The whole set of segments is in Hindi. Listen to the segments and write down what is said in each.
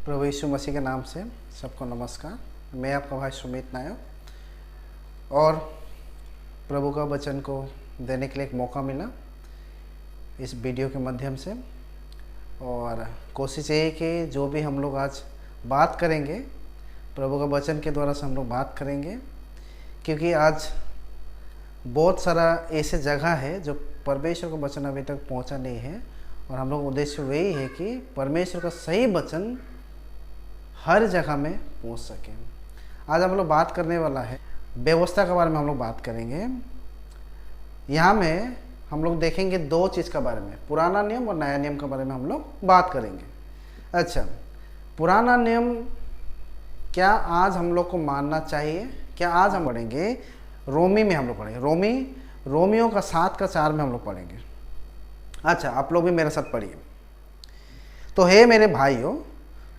प्रभु यीशु मसीह के नाम से सबको नमस्कार। मैं आपका भाई सुमित नायक और प्रभु का वचन को देने के लिए एक मौका मिला इस वीडियो के माध्यम से। और कोशिश ये है कि जो भी हम लोग आज बात करेंगे प्रभु का वचन के द्वारा से हम लोग बात करेंगे, क्योंकि आज बहुत सारा ऐसे जगह है जो परमेश्वर का वचन अभी तक पहुंचा नहीं है। और हम लोग उद्देश्य वही है कि परमेश्वर का सही वचन हर जगह में पहुंच सके। आज हम लोग बात करने वाला है व्यवस्था के बारे में। हम लोग बात करेंगे यहाँ में हम लोग देखेंगे दो चीज़ के बारे में, पुराना नियम और नया नियम के बारे में हम लोग बात करेंगे। अच्छा, पुराना नियम क्या आज हम लोग को मानना चाहिए? क्या आज हम पढ़ेंगे रोमी में, हम लोग पढ़ेंगे रोमियो का 7:4 में हम लोग पढ़ेंगे। अच्छा, आप लोग भी मेरे साथ पढ़िए। तो हे मेरे भाइयों,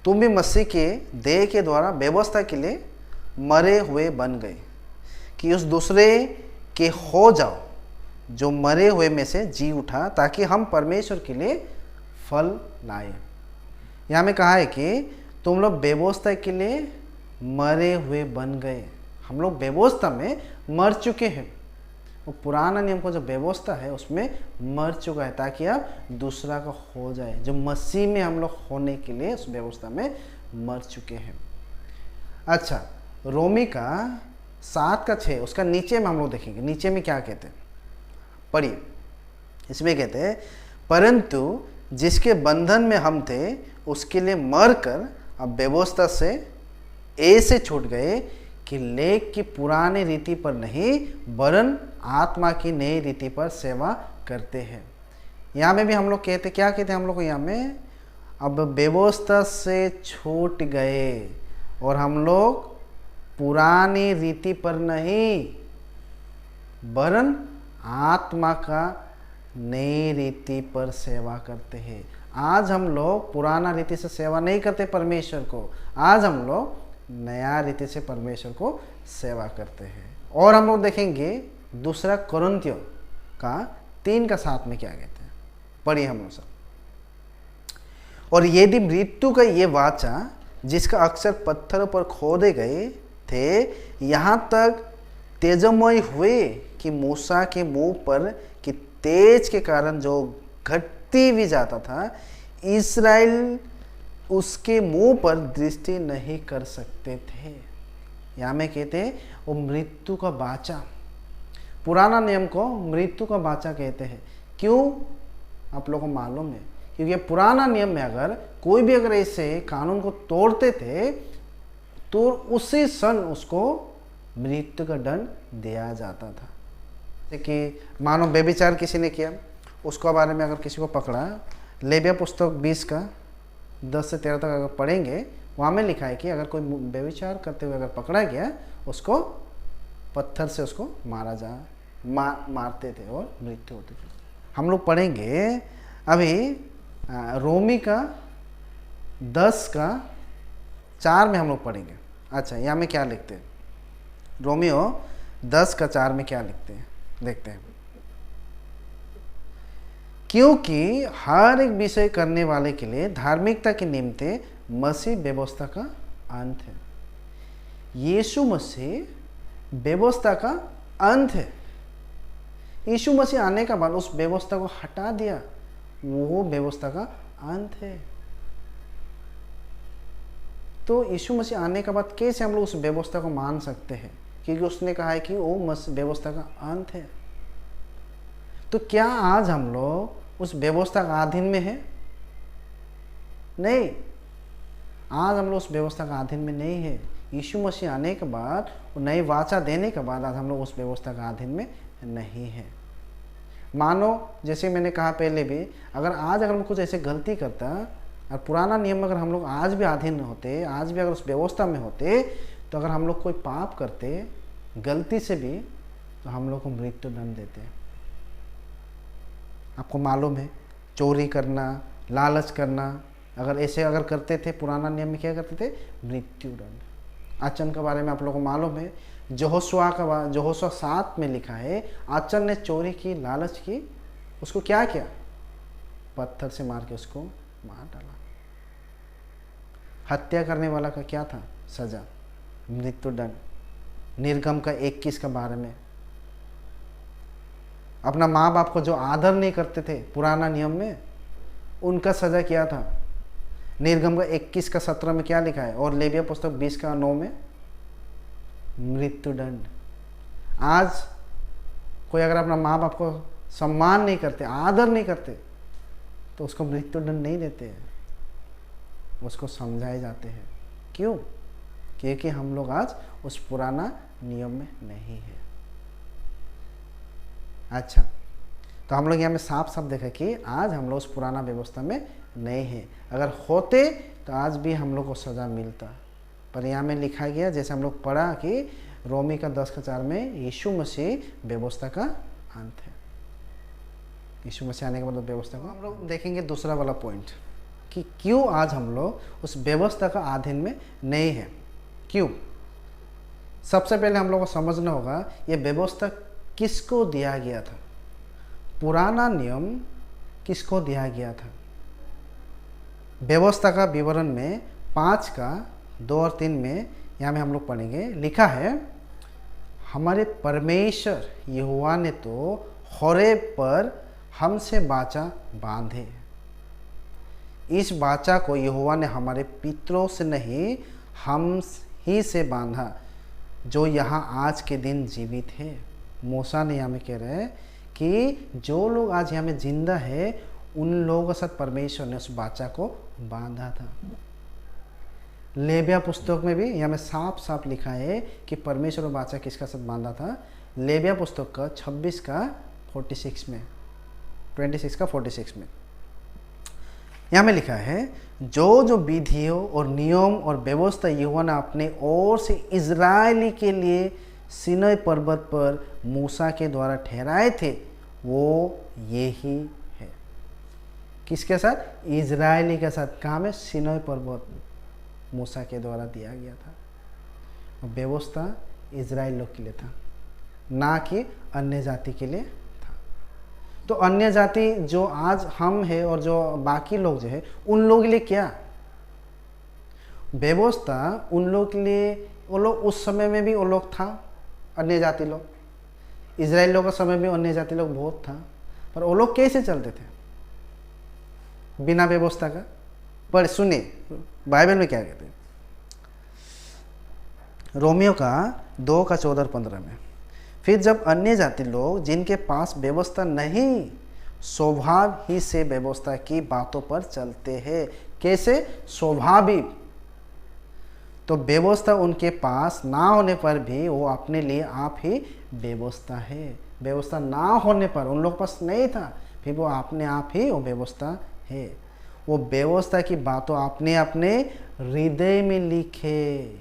तुम भी मसीह के देह के द्वारा व्यवस्था के लिए मरे हुए बन गए कि उस दूसरे के हो जाओ जो मरे हुए में से जी उठा, ताकि हम परमेश्वर के लिए फल लाए। यहाँ में कहा है कि तुम लोग व्यवस्था के लिए मरे हुए बन गए। हम लोग व्यवस्था में मर चुके हैं। वो पुराना नियम को जो व्यवस्था है उसमें मर चुका है, ताकि अब दूसरा का हो जाए। जो मसीह में हम लोग होने के लिए उस व्यवस्था में मर चुके हैं। अच्छा, रोमी का 7:6 उसका नीचे में हम लोग देखेंगे। नीचे में क्या कहते हैं, पढ़िए। इसमें कहते हैं, परंतु जिसके बंधन में हम थे उसके लिए मर कर अब व्यवस्था से ऐसे छूट गए कि लेख की पुरानी रीति पर नहीं वरन आत्मा की नई रीति पर सेवा करते हैं। यहाँ में भी हम लोग कहते, क्या कहते हैं हम लोग को यहाँ में, अब व्यवस्था से छूट गए और हम लोग पुरानी रीति पर नहीं वरन आत्मा का नई रीति पर सेवा करते हैं। आज हम लोग पुराना रीति से सेवा नहीं करते परमेश्वर को, आज हम लोग नया रीति से परमेश्वर को सेवा करते हैं। और हम लोग देखेंगे दूसरा कोरिन्थियों का 3:7 में क्या कहते हैं, पढ़िए हम लोग सब। और यदि मृत्यु का ये वाचा जिसका अक्षर पत्थरों पर खोदे गए थे यहाँ तक तेजमय हुए कि मूसा के मुंह पर कि तेज के कारण जो घटती भी जाता था, इस्राएल उसके मुंह पर दृष्टि नहीं कर सकते थे। यहाँ में कहते हैं वो मृत्यु का बाचा, पुराना नियम को मृत्यु का बाचा कहते हैं। क्यों, आप लोगों को मालूम है, क्योंकि पुराना नियम में अगर कोई भी अगर ऐसे कानून को तोड़ते थे तो उसी क्षण उसको मृत्यु का दंड दिया जाता था। जैसे कि मानो व्यभिचार किसी ने किया, उसके बारे में अगर किसी को पकड़ा, लेविया पुस्तक 20:10-13 तक अगर पढ़ेंगे, वहाँ में लिखा है कि अगर कोई व्यभिचार करते हुए अगर पकड़ा गया, उसको पत्थर से उसको मारते थे और मृत्यु होती थी। हम लोग पढ़ेंगे अभी रोमी का 10:4 में हम लोग पढ़ेंगे। अच्छा, यहाँ में क्या लिखते हैं, रोमियो 10:4 में क्या लिखते हैं, देखते हैं। क्योंकि हर एक विषय करने वाले के लिए धार्मिकता के निमित्त मसीह व्यवस्था का अंत है। यीशु मसीह व्यवस्था का अंत है। यीशु मसीह आने का बाद उस व्यवस्था को हटा दिया, वो व्यवस्था का अंत है। तो यीशु मसीह आने के बाद कैसे हम लोग उस व्यवस्था को मान सकते हैं, क्योंकि उसने कहा है कि वो व्यवस्था का अंत है। तो क्या आज हम लोग उस व्यवस्था का अधीन में है? नहीं, आज हम लोग उस व्यवस्था का अधीन में नहीं है। यीशु मसीह आने के बाद, नई वाचा देने के बाद आज हम लोग उस व्यवस्था का अधीन में नहीं है। मानो जैसे मैंने कहा पहले भी, अगर आज अगर हम कुछ ऐसे गलती करता और पुराना नियम अगर हम लोग आज भी अधीन होते, आज भी अगर उस व्यवस्था में होते, तो अगर हम लोग कोई पाप करते गलती से भी, तो हम लोग को मृत्यु दंड देते। आपको मालूम है, चोरी करना, लालच करना, अगर ऐसे अगर करते थे पुराना नियम में क्या करते थे, मृत्यु दंड। आचरण के बारे में आप लोगों को मालूम है, यहोशुआ 7 में लिखा है, आचरण ने चोरी की, लालच की, उसको क्या किया, पत्थर से मार के उसको मार डाला। हत्या करने वाला का क्या था सजा? मृत्युदंड। निर्गम का 21 के बारे में, अपना माँ बाप को जो आदर नहीं करते थे पुराना नियम में, उनका सजा क्या था? निर्गम का 21 का 17 में क्या लिखा है? और लेविया पुस्तक 20 का 9 में मृत्युदंड। आज कोई अगर अपना माँ बाप को सम्मान नहीं करते, आदर नहीं करते, तो उसको मृत्युदंड नहीं देते हैं, उसको समझाए जाते हैं। क्यों? क्योंकि हम लोग आज उस पुराना नियम में नहीं है। अच्छा, तो हम लोग यहाँ में साफ साफ देखा कि आज हम लोग उस पुराना व्यवस्था में नहीं है। अगर होते तो आज भी हम लोग को सज़ा मिलता, पर यहाँ में लिखा गया, जैसे हम लोग पढ़ा कि रोमी का 10:4 में यीशु मसीह व्यवस्था का अंत है। यीशु मसीह आने के बाद व्यवस्था को हम लोग देखेंगे। दूसरा वाला पॉइंट कि क्यों आज हम लोग उस व्यवस्था का अधीन में नहीं है। क्यों? सबसे पहले हम लोग को समझना होगा ये व्यवस्था किसको दिया गया था। पुराना नियम किसको दिया गया था? व्यवस्था का विवरण में 5 का 2 और 3 में यहाँ में हम लोग पढ़ेंगे, लिखा है, हमारे परमेश्वर यहोवा ने तो होरेब पर हमसे वाचा बांधे। इस वाचा को यहोवा ने हमारे पितरों से नहीं, हम ही से बांधा, जो यहाँ आज के दिन जीवित है। मूसा ने यहाँ में कह रहे हैं कि जो लोग आज यहाँ में जिंदा है, उन लोगों के साथ परमेश्वर ने उस वाचा को बांधा था। लेविया पुस्तक में भी यहाँ में साफ साफ लिखा है कि परमेश्वर ने वाचा किसका साथ बांधा था। लेविया पुस्तक का 26 का 46 में, 26 का 46 में यहाँ में लिखा है, जो जो विधियों और नियम और व्यवस्था यहोवा ने अपने ओर से इजरायली के लिए सीनै पर्वत पर मूसा के द्वारा ठहराए थे, वो यही है। किसके साथ? इजरायली के साथ। कहाँ में? सीनै पर्वत मूसा के द्वारा दिया गया था। व्यवस्था इजराइल लोग के लिए था, ना कि अन्य जाति के लिए था। तो अन्य जाति जो आज हम है और जो बाकी लोग जो है, उन लोगों के लिए क्या व्यवस्था? उन लोग के लिए, वो लोग उस समय में भी वो लोग था, अन्य जाति लोग। इजराइल लोग का समय में अन्य जाति लोग बहुत था, पर वो लोग कैसे चलते थे बिना व्यवस्था का? पर सुनिए बाइबल में क्या कहते हैं। रोमियो का 2 का 14 और 15 में, फिर जब अन्य जाति लोग जिनके पास व्यवस्था नहीं, स्वभाव ही से व्यवस्था की बातों पर चलते हैं। कैसे? स्वाभाविक। तो व्यवस्था उनके पास ना होने पर भी वो अपने लिए आप ही व्यवस्था है। व्यवस्था ना होने पर, उन लोग पास नहीं था, फिर वो अपने आप ही वो व्यवस्था है। वो व्यवस्था की बातों अपने अपने हृदय में लिखे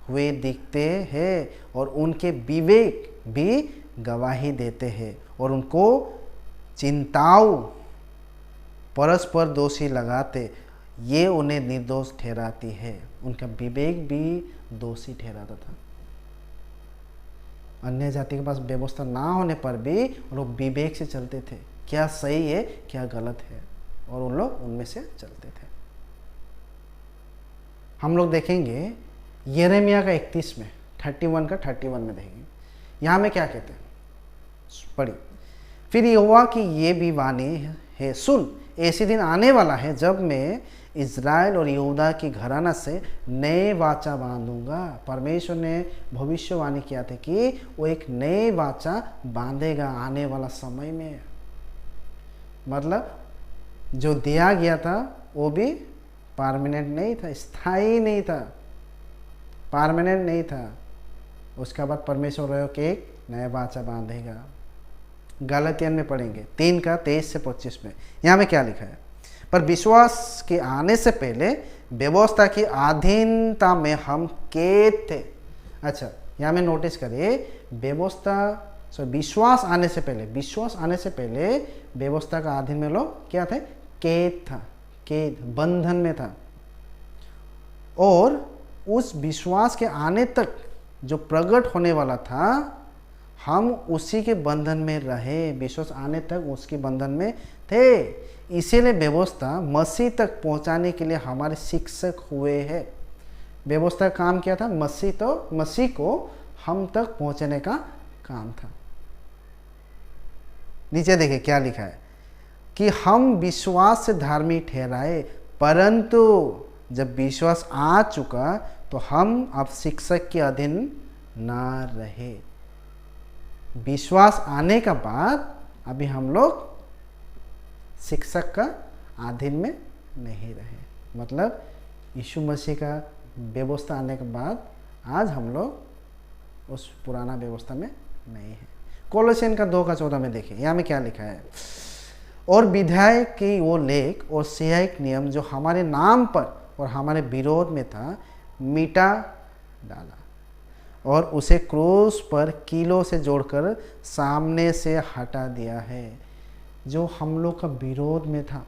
हुए दिखते हैं, और उनके विवेक भी गवाही देते हैं, और उनको चिंताओं परस्पर दोषी लगाते, ये उन्हें निर्दोष ठहराती है। उनका विवेक भी दोषी ठहराता था। अन्य जाति के पास व्यवस्था ना होने पर भी लोग विवेक से चलते थे, क्या सही है क्या गलत है, और उन लोग उनमें से चलते थे। हम लोग देखेंगे यिर्मयाह का 31 में 31 का 31 में देखेंगे। यहाँ में क्या कहते हैं, पढ़ी, फिर यहोवा की ये भी वाणी है, सुन, ऐसे दिन आने वाला है जब मैं इज़राइल और यहूदा की घराना से नए वाचा बांधूंगा। परमेश्वर ने भविष्यवाणी किया था कि वो एक नए वाचा बांधेगा आने वाला समय में। मतलब जो दिया गया था वो भी परमानेंट नहीं था, स्थायी नहीं था, परमानेंट नहीं था। उसके बाद परमेश्वर के एक नया वाचा बांधेगा। गलातियन में पढ़ेंगे 3 का 23 से 25 में। यहाँ में क्या लिखा है, पर विश्वास के आने से पहले व्यवस्था की अधीनता में हम कैद थे। अच्छा, यहाँ में नोटिस करिए, विश्वास आने से पहले व्यवस्था का अधीन में लोग क्या थे? कैद था, कैद, बंधन में था। और उस विश्वास के आने तक जो प्रकट होने वाला था हम उसी के बंधन में रहे, विश्वास आने तक उसके बंधन में थे। इसीलिए व्यवस्था मसीह तक पहुंचाने के लिए हमारे शिक्षक हुए हैं। व्यवस्था का काम क्या था? मसीह को हम तक पहुंचने का काम था। नीचे देखिए क्या लिखा है कि हम विश्वास से धार्मिक ठहराए, परंतु जब विश्वास आ चुका तो हम अब शिक्षक के अधीन ना रहे। विश्वास आने का बाद अभी हम लोग शिक्षक का अधीन में नहीं रहे। मतलब यीशु मसीह का व्यवस्था आने के बाद आज हम लोग उस पुराना व्यवस्था में नहीं है। कोलोसियन का 2:14 में देखिए, यहाँ में क्या लिखा है, और विधायक की वो लेख और सहायक नियम जो हमारे नाम पर और हमारे विरोध में था मिटा डाला और उसे क्रूस पर कीलों से जोड़कर सामने से हटा दिया है। जो हम लोग का विरोध में था,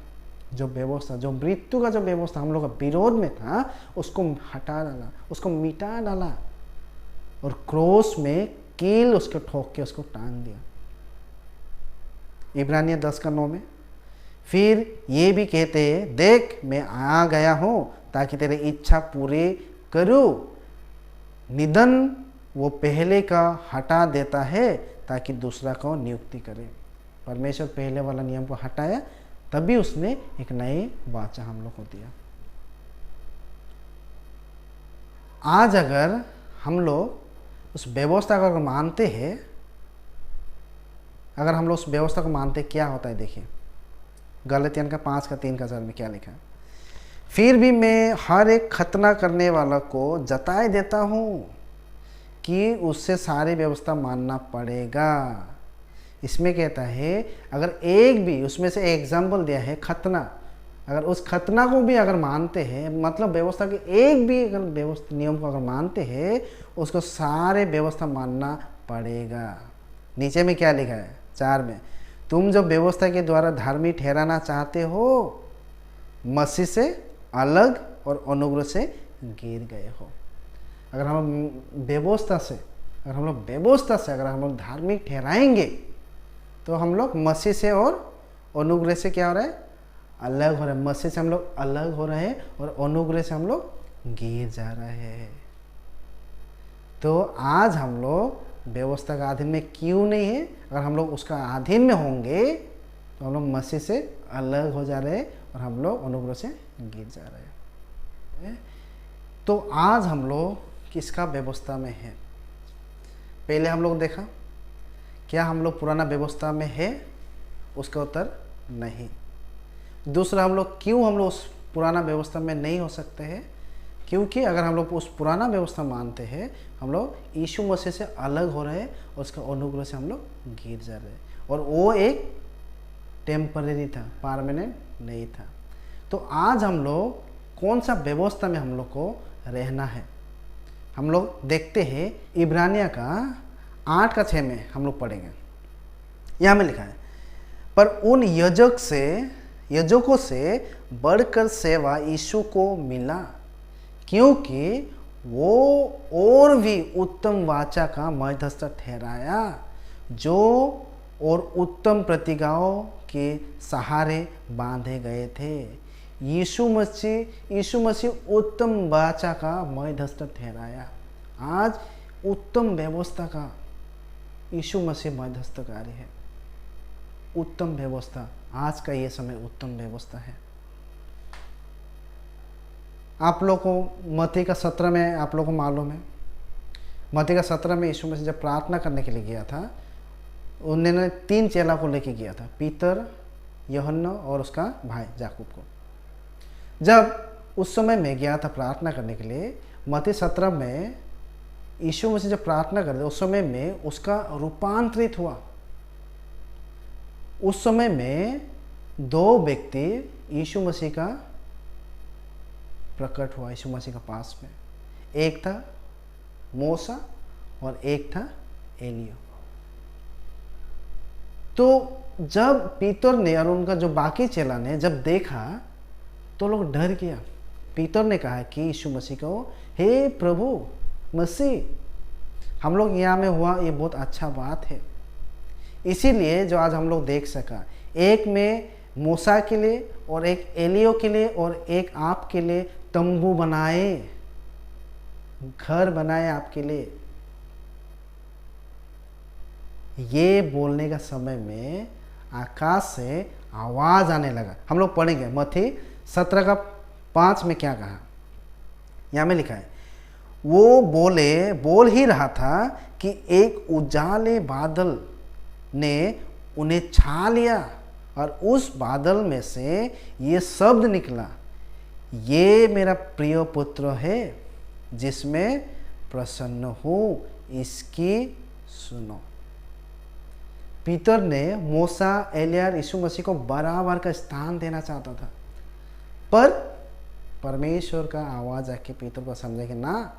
जो व्यवस्था, जो मृत्यु का जो व्यवस्था हम लोग का विरोध में था, उसको हटा डाला, उसको मिटा डाला और क्रूस में कील उसको ठोक के उसको टांग दिया। इब्रानियों 10:9 में फिर ये भी कहते हैं, देख मैं आ गया हूँ ताकि तेरी इच्छा पूरी करूँ। निधन वो पहले का हटा देता है ताकि दूसरा को नियुक्ति करे। परमेश्वर पहले वाला नियम को हटाया, तभी उसने एक नए वाचा हम लोग को दिया। आज अगर हम लोग उस व्यवस्था को मानते हैं, अगर हम लोग उस व्यवस्था को मानते, क्या होता है देखिए, गलतियन का 5:3 में क्या लिखा है, फिर भी मैं हर एक खतना करने वाला को जताए देता हूँ कि उससे सारी व्यवस्था मानना पड़ेगा। इसमें कहता है अगर एक भी, उसमें से एग्जाम्पल दिया है खतना, अगर उस खतना को भी अगर मानते हैं, मतलब व्यवस्था के एक भी अगर व्यवस्था नियम को अगर मानते हैं, उसको सारे व्यवस्था मानना पड़ेगा। नीचे में क्या लिखा है 4 में, तुम जो व्यवस्था के द्वारा धार्मिक ठहराना चाहते हो, मसीह से अलग और अनुग्रह से गिर गए हो। अगर हम व्यवस्था से अगर हम लोग धार्मिक ठहराएंगे तो हम लोग मसीह से और अनुग्रह से क्या हो रहा है? अलग हो रहा है। मसीह से हम लोग अलग हो रहे हैं और अनुग्रह से हम लोग गिर जा रहे हैं। तो आज हम लोग व्यवस्था का अधीन में क्यों नहीं है? अगर हम लोग उसका अधीन में होंगे तो हम लोग मसीह से अलग हो जा रहे हैं और हम लोग अनुग्रह से गिर जा रहे हैं। तो आज हम लोग किसका व्यवस्था में है? पहले हम लोग देखा, क्या हम लोग पुराना व्यवस्था में है? उसका उत्तर नहीं। दूसरा, हम लोग उस पुराना व्यवस्था में नहीं हो सकते हैं? क्योंकि अगर हम लोग उस पुराना व्यवस्था मानते हैं, हम लोग यीशु मसीह से अलग हो रहे हैं और उसके अनुग्रह से हम लोग गिर जा रहे हैं, और वो एक टेम्परेरी था, परमानेंट नहीं था। तो आज हम लोग कौन सा व्यवस्था में हम लोग को रहना है? हम लोग देखते हैं इब्रानिया का 8:6 में हम लोग पढ़ेंगे। यहाँ में लिखा है, पर उन यजकों से बढ़कर सेवा यीशु को मिला, क्योंकि वो और भी उत्तम वाचा का मध्यस्थ ठहराया, जो और उत्तम प्रतिज्ञाओं के सहारे बांधे गए थे। यीशु मसीह उत्तम वाचा का मध्यस्थ ठहराया। आज उत्तम व्यवस्था का यीशु मसीह मध्यस्थकारी है। उत्तम व्यवस्था, आज का ये समय उत्तम व्यवस्था है। आप लोग को मत्ती का 17 में आप लोग को मालूम है, मत्ती का 17 में यीशु मसीह जब प्रार्थना करने के लिए गया था, उन्होंने 3 चेला को लेके गया था, पीतर, यूहन्ना और उसका भाई याकूब को। जब उस समय में गया था प्रार्थना करने के लिए, मत्ती 17 में यीशु मसीह जब प्रार्थना करते उस समय में उसका रूपांतरित हुआ। उस समय में 2 व्यक्ति यीशु मसीह का प्रकट हुआ यीशु मसीह के पास में। एक था मूसा और एक था एलिया। तो जब पीतर ने और उनका जो बाकी चेला ने जब देखा तो लोग डर गया। पीतर ने कहा कि यीशु मसीह को, हे प्रभु मसीह, हम लोग यहाँ में हुआ, ये बहुत अच्छा बात है। इसीलिए जो आज हम लोग देख सका, एक में मूसा के लिए और एक एलियो के लिए और एक आपके लिए तंबू बनाए, घर बनाए आपके लिए। ये बोलने का समय में आकाश से आवाज आने लगा। हम लोग पढ़ेंगे मत्ती 17:5 में क्या कहा, यहाँ में लिखा है, वो बोल ही रहा था कि एक उजाले बादल ने उन्हें छा लिया और उस बादल में से ये शब्द निकला, ये मेरा प्रिय पुत्र है जिसमें प्रसन्न हूँ, इसकी सुनो। पीतर ने मूसा, एलिया, यीशु मसीह को बराबर का स्थान देना चाहता था, पर परमेश्वर का आवाज़ आके पीतर को समझे कि ना,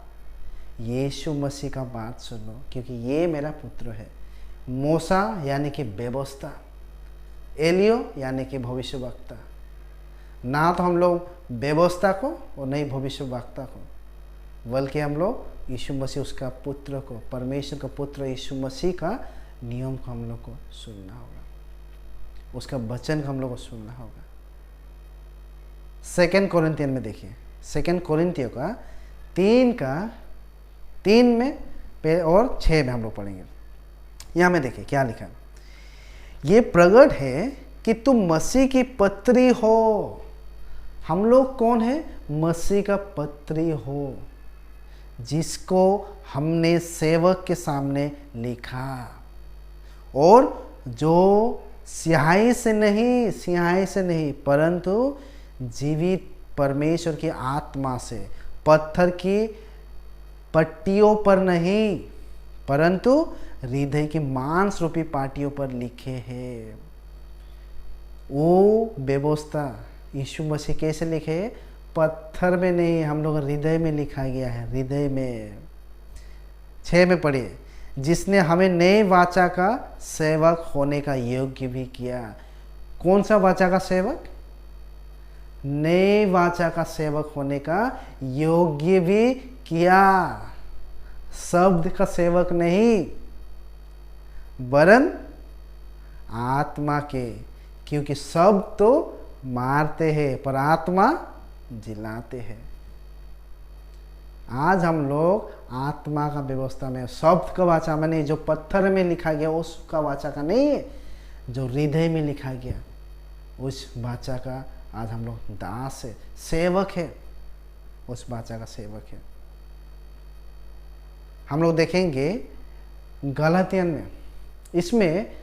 यीशु मसीह का बात सुनो, क्योंकि ये मेरा पुत्र है। मूसा यानी कि व्यवस्था, एलियो यानी कि भविष्यवक्ता। ना तो हम लोग व्यवस्था को और नहीं भविष्यवक्ता को, बल्कि हम लोग यीशु मसीह उसका पुत्र को, परमेश्वर का पुत्र यीशु मसीह का नियम को हम लोग को सुनना होगा, उसका वचन को हम लोग को सुनना होगा। 2 कोरिन्थियन में देखिए, 2 कोरिन्थियों का 3 में और 6 में हम लोग पढ़ेंगे। यहाँ में देखिए क्या लिखा, ये प्रगट है कि तुम मसीह की पत्री हो। हम लोग कौन है? मसीह का पत्री हो, जिसको हमने सेवक के सामने लिखा, और जो स्याही से नहीं परंतु जीवित परमेश्वर की आत्मा से, पत्थर की पट्टियों पर नहीं परंतु हृदय की मांस रूपी पाटियों पर लिखे हैं। वो व्यवस्था यीशु मसीह कैसे लिखे? पत्थर में नहीं, हम लोग हृदय में लिखा गया है, हृदय में। 6 में पढ़िए, जिसने हमें नए वाचा का सेवक होने का योग्य भी किया। कौन सा वाचा का सेवक? नए वाचा का सेवक होने का योग्य भी किया। शब्द का सेवक नहीं, वरन आत्मा के, क्योंकि शब्द तो मारते हैं पर आत्मा जिलाते हैं। आज हम लोग आत्मा का व्यवस्था में, शब्द का वाचा में नहीं, जो पत्थर में लिखा गया उसका वाचा का नहीं है, जो हृदय में लिखा गया उस वाचा का आज हम लोग दास है, सेवक है, उस वाचा का सेवक है। हम लोग देखेंगे गलातियन में, इसमें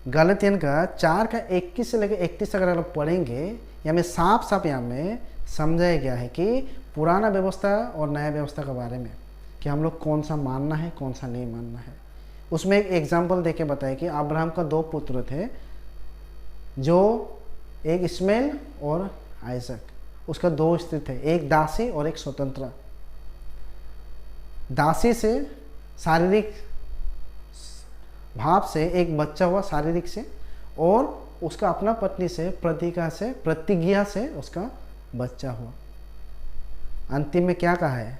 गलातियन का 4:21 से लेकर 31 अगर आप पढ़ेंगे, यहाँ में साफ यहाँ में समझाया गया है कि पुराना व्यवस्था और नया व्यवस्था के बारे में, कि हम लोग कौन सा मानना है कौन सा नहीं मानना है। उसमें एक एग्जाम्पल देके बताया कि अब्राहम का 2 पुत्र थे, जो एक इस्माइल और आइजक। उसका 2 स्त्री थे, एक दासी और एक स्वतंत्र। दासी से शारीरिक भाव से एक बच्चा हुआ शारीरिक से, और उसका अपना पत्नी से प्रतिज्ञा से उसका बच्चा हुआ। अंतिम में क्या कहा है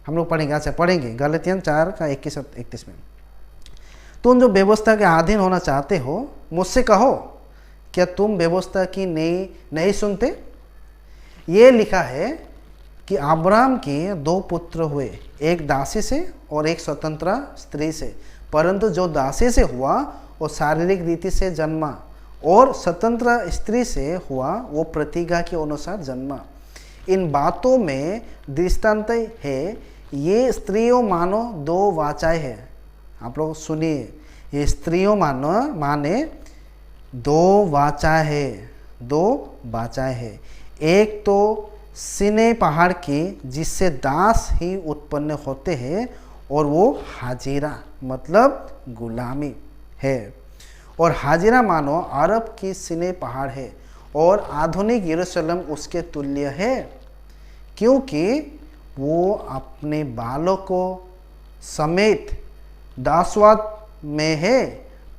हम लोग पढ़ेंगे, अच्छा पढ़ेंगे गलातियन 4:21-31 में। तुम जो व्यवस्था के अधीन होना चाहते हो, मुझसे कहो, क्या तुम व्यवस्था की नहीं सुनते? ये लिखा है कि अब्राहम के 2 पुत्र हुए, एक दासी से और एक स्वतंत्र स्त्री से, परंतु जो दासी से हुआ वो शारीरिक रीति से जन्मा, और स्वतंत्र स्त्री से हुआ वो प्रतिज्ञा के अनुसार जन्मा। इन बातों में दृष्टांत है, ये स्त्रियों मानो 2 वाचाएं हैं। आप लोग सुनिए, ये स्त्रियों माने 2 वाचाएं है, 2 वाचाएं है। एक तो सिने पहाड़ की, जिससे दास ही उत्पन्न होते हैं, और वो हाजिरा मतलब गुलामी है। और हाजिरा मानो अरब की सिने पहाड़ है, और आधुनिक यरूशलेम उसके तुल्य है, क्योंकि वो अपने बालों को समेत दासवाद में है,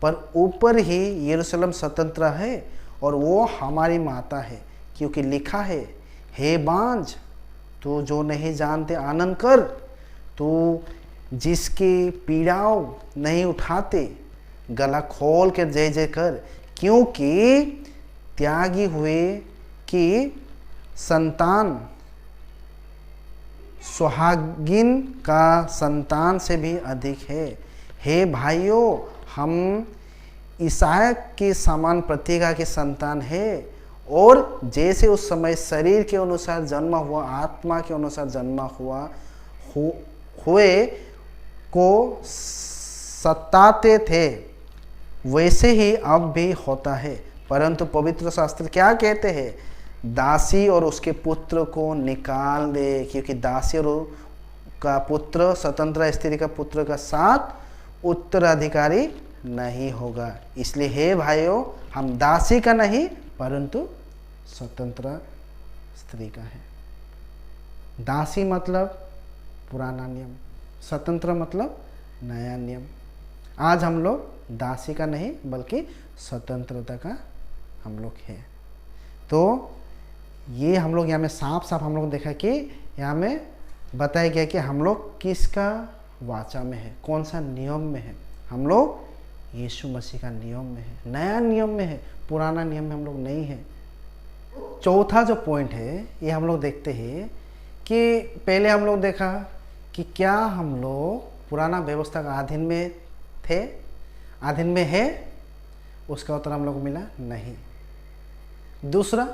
पर ऊपर ही यरूशलेम स्वतंत्र है, और वो हमारी माता है, क्योंकि लिखा है, हे बांझ, तू जो नहीं जानते आनंद कर, तू जिसकी पीड़ाओं नहीं उठाते, गला खोल कर जय जय कर, क्योंकि त्यागी हुए की संतान सुहागिन का संतान से भी अधिक है। हे भाइयों, हम ईसाक के समान प्रतिज्ञा के संतान है, और जैसे उस समय शरीर के अनुसार जन्म हुआ, आत्मा के अनुसार जन्म हुए को सताते थे, वैसे ही अब भी होता है। परंतु पवित्र शास्त्र क्या कहते हैं? दासी और उसके पुत्र को निकाल दे, क्योंकि दासी और का पुत्र स्वतंत्र स्त्री का पुत्र का साथ उत्तराधिकारी नहीं होगा। इसलिए हे भाइयों, हम दासी का नहीं परंतु स्वतंत्र स्त्री का है। दासी मतलब पुराना नियम, स्वतंत्र मतलब नया नियम। आज हम लोग दासी का नहीं बल्कि स्वतंत्रता का हम लोग है। तो ये हम लोग यहाँ में साफ साफ हम लोग देखा कि यहाँ में बताया गया कि हम लोग किसका वाचा में है, कौन सा नियम में है। हम लोग यीशु मसीह का नियम में है, नया नियम में है, पुराना नियम में हम लोग नहीं है। चौथा जो पॉइंट है ये हम लोग देखते हैं कि पहले हम लोग देखा कि क्या हम लोग पुराना व्यवस्था का अधीन में थे, अधीन में है, उसका उत्तर हम लोग को मिला नहीं। दूसरा,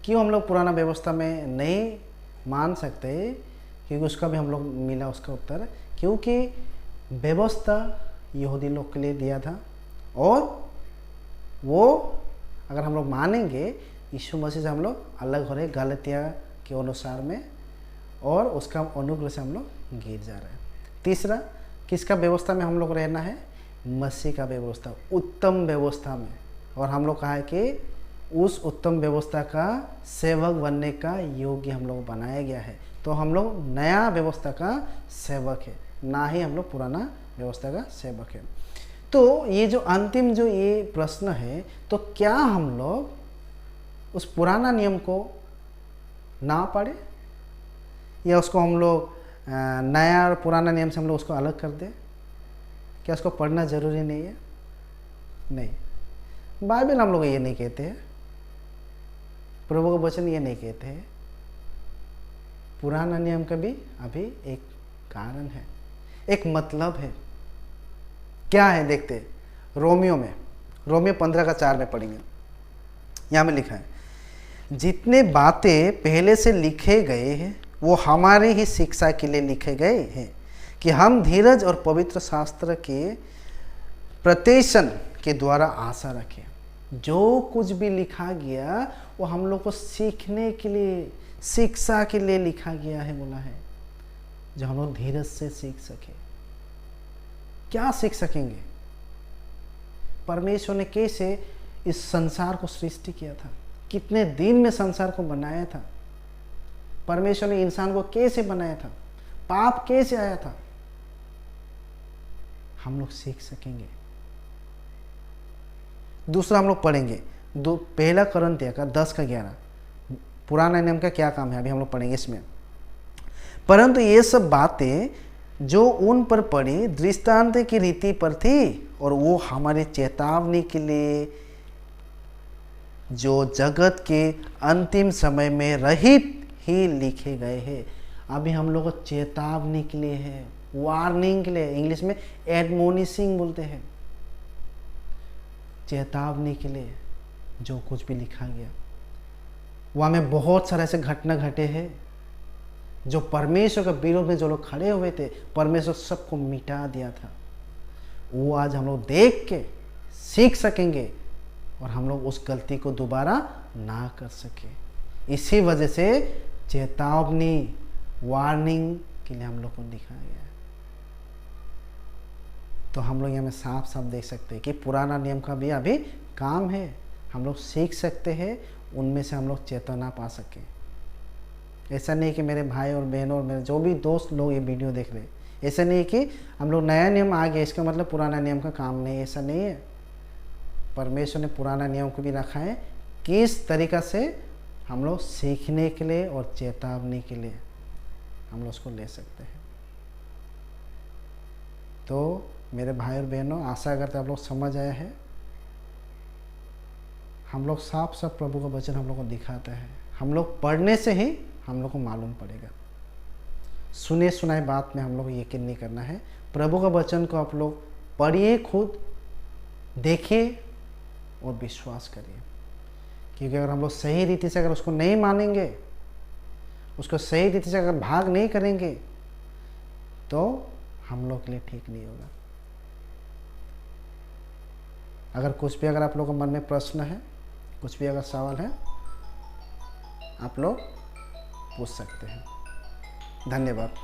क्यों हम लोग पुराना व्यवस्था में नहीं मान सकते, क्योंकि उसका भी हम लोग मिला उसका उत्तर, क्योंकि व्यवस्था यहूदी लोग के लिए दिया था, और वो अगर हम लोग मानेंगे यीशु मसीह से हम लोग अलग हो रहे गलतिया के अनुसार में, और उसका अनुग्रह से हम लोग गिर जा रहे हैं। तीसरा, किसका व्यवस्था में हम लोग रहना है? मसीह का व्यवस्था, उत्तम व्यवस्था में। और हम लोग कहा है कि उस उत्तम व्यवस्था का सेवक बनने का योग्य हम लोग बनाया गया है। तो हम लोग नया व्यवस्था का सेवक है, ना ही हम लोग पुराना व्यवस्था का सेवक है। तो ये जो अंतिम जो ये प्रश्न है, तो क्या हम लोग उस पुराना नियम को ना पढ़े, या उसको हम लोग नया और पुराना नियम से हम लोग उसको अलग कर दें? क्या उसको पढ़ना ज़रूरी नहीं है? नहीं, बाइबल हम लोग ये नहीं कहते हैं, प्रभु का वचन ये नहीं कहते हैं। पुराना नियम का भी अभी एक कारण है, एक मतलब है। क्या है देखते हैं, रोमियो 15:4 में पढ़ेंगे। यहाँ में लिखा है, जितने बातें पहले से लिखे गए हैं वो हमारी ही शिक्षा के लिए लिखे गए हैं, कि हम धीरज और पवित्र शास्त्र के प्रत्येशन के द्वारा आशा रखें। जो कुछ भी लिखा गया वो हम लोग को सीखने के लिए, शिक्षा के लिए लिखा गया है, बोला है, जो हम लोग धीरज से सीख सके। क्या सीख सकेंगे? परमेश्वर ने कैसे इस संसार को सृष्टि किया था, कितने दिन में संसार को बनाया था, परमेश्वर ने इंसान को कैसे बनाया था, पाप कैसे आया था, हम लोग सीख सकेंगे। दूसरा हम लोग पढ़ेंगे पहला कोरिन्थियों का 10:11। पुराना नियम का क्या काम है अभी हम लोग पढ़ेंगे इसमें। परंतु ये सब बातें जो उन पर पड़ी दृष्टांत की रीति पर थी, और वो हमारे चेतावनी के लिए जो जगत के अंतिम समय में रहित ही लिखे गए हैं। अभी हम लोग को चेतावनी के लिए है, वार्निंग के लिए, इंग्लिश में एडमोनिशिंग बोलते हैं, चेतावनी के लिए जो कुछ भी लिखा गया। वहाँ में बहुत सारे ऐसे घटना घटे हैं जो परमेश्वर के विरोध में जो लोग खड़े हुए थे, परमेश्वर सबको मिटा दिया था। वो आज हम लोग देख के सीख सकेंगे और हम लोग उस गलती को दोबारा ना कर सके। इसी वजह से चेतावनी, वार्निंग के लिए हम लोग को लिखा गया है। तो हम लोग यहाँ में साफ साफ देख सकते हैं कि पुराना नियम का भी अभी काम है, हम लोग सीख सकते हैं, उनमें से हम लोग चेतना पा सकें। ऐसा नहीं कि मेरे भाई और बहनों और मेरे जो भी दोस्त लोग ये वीडियो देख रहे हैं, ऐसा नहीं कि हम लोग नया नियम आ गया इसका मतलब पुराना नियम का काम नहीं, ऐसा नहीं है। परमेश्वर ने पुराना नियम को भी रखा है किस तरीक़ा से हम लोग सीखने के लिए और चेतावनी के लिए हम लोग उसको ले सकते हैं। तो मेरे भाई और बहनों, आशा करते आप लोग समझ आए हैं। हम लोग साफ साफ प्रभु का वचन हम लोग को दिखाता है। हम लोग पढ़ने से ही हम लोग को मालूम पड़ेगा। सुने सुनाए बात में हम लोग यकीन नहीं करना है। प्रभु का वचन को आप लोग पढ़िए, खुद देखिए और विश्वास करिए। क्योंकि अगर हम लोग सही रीति से अगर उसको नहीं मानेंगे, उसको सही रीति से अगर भाग नहीं करेंगे, तो हम लोग के लिए ठीक नहीं होगा। अगर कुछ भी अगर आप लोगों के मन में प्रश्न है, कुछ भी अगर सवाल है, आप लोग पूछ सकते हैं। धन्यवाद।